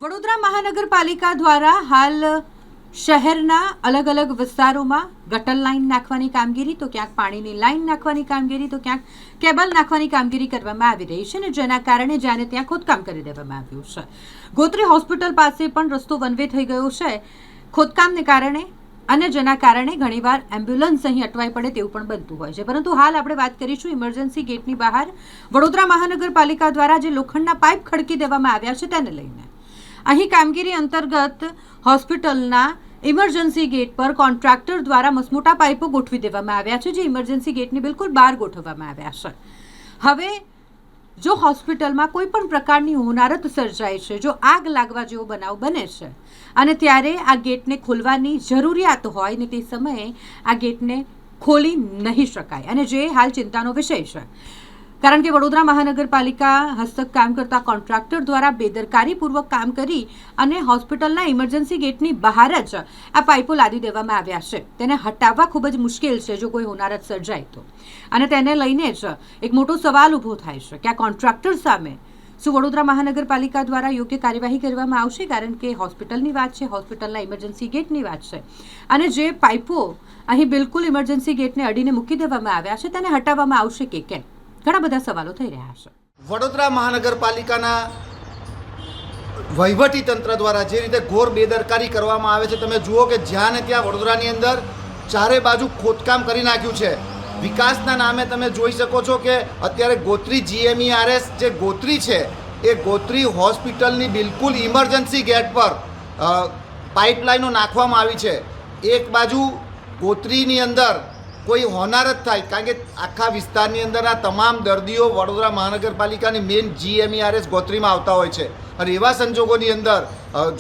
વડોદરા મહાનગરપાલિકા દ્વારા હાલ શહેરના અલગ અલગ વિસ્તારોમાં ગટર લાઇન નાખવાની કામગીરી, તો ક્યાંક પાણીની લાઇન નાખવાની કામગીરી, તો ક્યાંક કેબલ નાખવાની કામગીરી કરવામાં આવી રહી છે અને જેના કારણે જ્યાં ત્યાં ખોદકામ કરી દેવામાં આવ્યું છે. ગોત્રી હોસ્પિટલ પાસે પણ રસ્તો વન વે થઈ ગયો છે ખોદકામને કારણે, અને જેના કારણે ઘણીવાર એમ્બ્યુલન્સ અહીં અટવાઈ પડે તેવું પણ બનતું હોય છે. પરંતુ હાલ આપણે વાત કરીશું ઇમરજન્સી ગેટની બહાર વડોદરા મહાનગરપાલિકા દ્વારા જે લોખંડના પાઇપ ખડકી દેવામાં આવ્યા છે તેને લઈને. અહીં કામગીરી અંતર્ગત હોસ્પિટલના ઇમરજન્સી ગેટ પર કોન્ટ્રાક્ટર દ્વારા મસમોટા પાઇપો ગોઠવી દેવામાં આવ્યા છે, જે ઇમરજન્સી ગેટની બિલકુલ બહાર ગોઠવવામાં આવ્યા છે. હવે જો હોસ્પિટલમાં કોઈ પણ પ્રકારની હોનારત સર્જાય છે, જો આગ લાગવા જેવો બનાવ બને છે અને ત્યારે આ ગેટને ખોલવાની જરૂરિયાત હોય ને તે સમયે આ ગેટને ખોલી નહીં શકાય, અને જે હાલ ચિંતાનો વિષય છે. કારણ કે વડોદરા મહાનગરપાલિકા હસ્તક કામ કરતા કોન્ટ્રાક્ટર દ્વારા બેદરકારીપૂર્વક કામ કરી અને હોસ્પિટલના ઇમરજન્સી ગેટની બહાર જ આ પાઇપો લાદી દેવામાં આવ્યા છે. તેને હટાવવા ખૂબ જ મુશ્કેલ છે જો કોઈ હોનારત સર્જાય તો, અને તેને લઈને જ એક મોટો સવાલ ઊભો થાય છે કે આ કોન્ટ્રાક્ટર સામે શું વડોદરા મહાનગરપાલિકા દ્વારા યોગ્ય કાર્યવાહી કરવામાં આવશે? કારણ કે હોસ્પિટલની વાત છે, હોસ્પિટલના ઇમરજન્સી ગેટની વાત છે, અને જે પાઇપો અહીં બિલકુલ ઇમરજન્સી ગેટને અડીને મૂકી દેવામાં આવ્યા છે તેને હટાવવામાં આવશે કે કેમ? ઘણા બધા સવાલો થઈ રહ્યા છે. વડોદરા મહાનગરપાલિકાના વહીવટી તંત્ર દ્વારા જે રીતે ઘોર બેદરકારી કરવામાં આવે છે, તમે જુઓ કે જ્યાં ને ત્યાં વડોદરાની અંદર ચારે બાજુ ખોદકામ કરી નાખ્યું છે. વિકાસના નામે તમે જોઈ શકો છો કે અત્યારે ગોત્રી GMERS જે ગોત્રી છે એ ગોત્રી હોસ્પિટલની બિલકુલ ઇમરજન્સી ગેટ પર પાઇપલાઇનો નાખવામાં આવી છે. એક બાજુ ગોત્રીની અંદર કોઈ હોનારત થાય, કારણ કે આખા વિસ્તારની અંદરના તમામ દર્દીઓ વડોદરા મહાનગરપાલિકાની મેઇન GMERS ગોત્રીમાં આવતા હોય છે, અને એવા સંજોગોની અંદર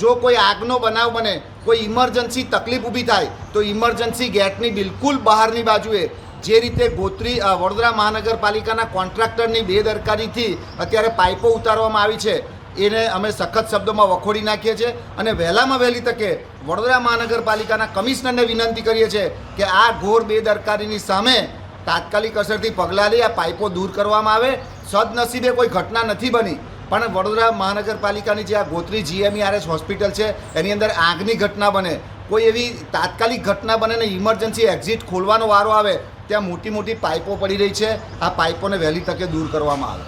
જો કોઈ આગનો બનાવ બને, કોઈ ઇમરજન્સી તકલીફ ઊભી થાય તો ઇમરજન્સી ગેટની બિલકુલ બહારની બાજુએ જે રીતે ગોત્રી વડોદરા મહાનગરપાલિકાના કોન્ટ્રાક્ટરની બેદરકારીથી અત્યારે પાઇપો ઉતારવામાં આવી છે એને અમે સખત શબ્દોમાં વખોડી નાખીએ છીએ, અને વહેલામાં વહેલી તકે વડોદરા મહાનગરપાલિકાના કમિશનરને વિનંતી કરીએ છીએ કે આ ઘોર બેદરકારીની સામે તાત્કાલિક અસરથી પગલાં લઈ આ પાઇપો દૂર કરવામાં આવે. સદનસીબે કોઈ ઘટના નથી બની, પણ વડોદરા મહાનગરપાલિકાની જે આ ગોત્રી GMERS હોસ્પિટલ છે એની અંદર આગની ઘટના બને, કોઈ એવી તાત્કાલિક ઘટના બને ને ઇમરજન્સી એક્ઝિટ ખોલવાનો વારો આવે, ત્યાં મોટી મોટી પાઇપો પડી રહી છે. આ પાઇપોને વહેલી તકે દૂર કરવામાં આવે.